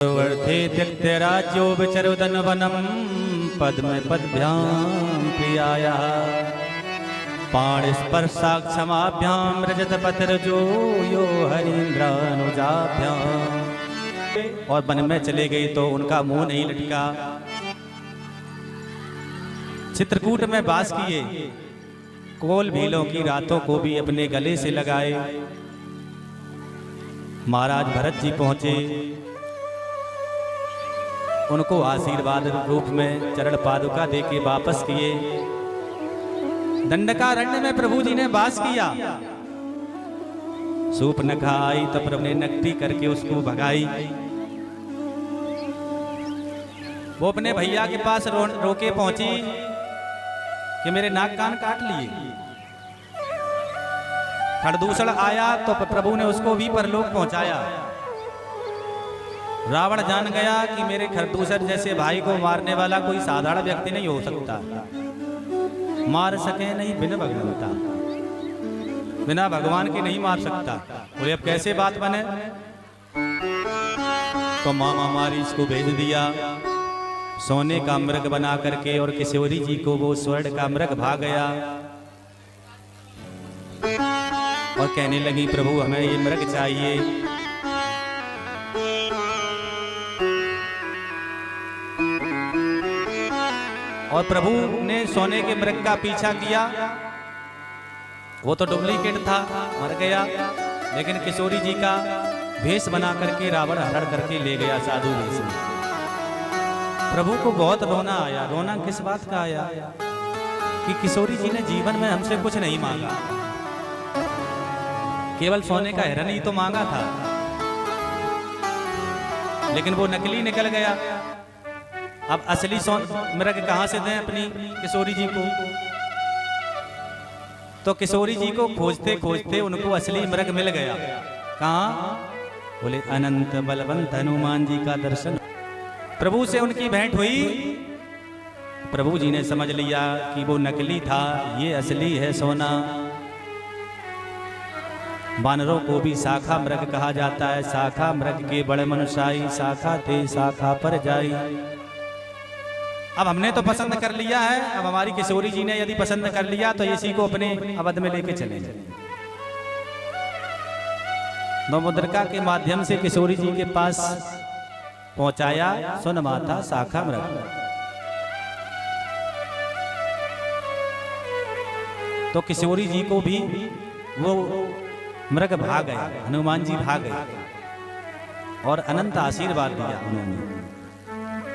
वर्थे त्यक्तराज्यो विचरुदन वनम पद्म पद्भ्यां प्रियाया पाणिस्पर्शाक्षमाभ्यां रजतपतिरजो यो हरीन्द्रानुजाभ्यां। और वन में चले गई तो उनका मुंह नहीं लटका, चित्रकूट में वास किए, कोल भीलों की रातों को भी अपने गले से लगाए। महाराज भरत जी पहुंचे, उनको आशीर्वाद रूप में चरण पादुका देके वापस किए। दंडकारण्य में प्रभु जी ने वास किया। सूप न खाई तो प्रभु ने नकटी करके उसको भगाई। वो अपने भैया के पास रोके पहुंची कि मेरे नाक कान काट लिए। खरदूषण आया तो प्रभु ने उसको भी परलोक पहुंचाया। रावण जान गया कि मेरे खरदूषण जैसे भाई को मारने वाला कोई साधारण व्यक्ति नहीं हो सकता, मार सके नहीं बिना भगवंता, बिना भगवान के नहीं मार सकता। बोले अब कैसे बात बने? तो मामा मारीच को भेज दिया सोने का मृग बना करके, और किशोरी जी को वो स्वर्ण का मृग भाग गया और कहने लगी प्रभु हमें ये मृग चाहिए। और प्रभु ने सोने के मृग का पीछा किया। वो तो डुप्लीकेट था, मर गया, लेकिन किशोरी जी का भेष बना करके रावण हरण करके ले गया साधु वेश में। प्रभु को बहुत रोना आया। रोना किस बात का आया? कि किशोरी जी ने जीवन में हमसे कुछ नहीं मांगा, केवल सोने का हिरण ही तो मांगा था, लेकिन वो नकली निकल गया। अब असली मृग कहां से दें अपनी किशोरी जी को? तो किशोरी जी को खोजते खोजते उनको असली मृग मिल गया। कहां? बोले अनंत बलवंत हनुमान जी का दर्शन। प्रभु से उनकी भेंट हुई। प्रभु जी ने समझ लिया कि वो नकली था, ये असली है सोना। वानरों को भी शाखा मृग कहा जाता है। शाखा मृग के बड़े मनुष्याई, शाखा थे शाखा पर जाई। अब हमने तो पसंद कर लिया है, अब हमारी किशोरी जी ने यदि पसंद कर लिया तो इसी को अपने अवध में लेके चले जाए। नवमुद्रिका के माध्यम से किशोरी जी के पास पहुंचाया। सुन माता शाखा मृग। तो किशोरी जी को भी वो मृग भाग गया, हनुमान जी भाग गए और अनंत आशीर्वाद दिया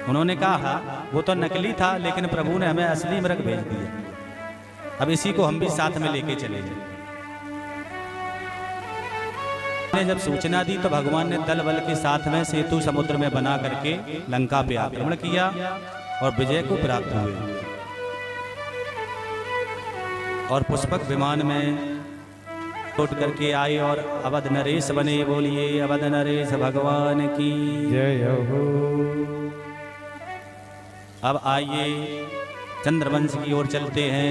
उन्होंने कहा वो तो नकली था, लेकिन प्रभु ने हमें असली मृग भेज दिया, अब इसी को हम भी साथ में लेके चले जाए। जब सूचना दी तो भगवान ने दल बल के साथ में सेतु समुद्र में बना करके लंका पे आक्रमण किया और विजय को प्राप्त हुए। और पुष्पक विमान में उठ करके आए और अवध नरेश बने। बोलिए अवध नरेश भगवान की जय हो। अब आइए चंद्रवंश की ओर चलते हैं।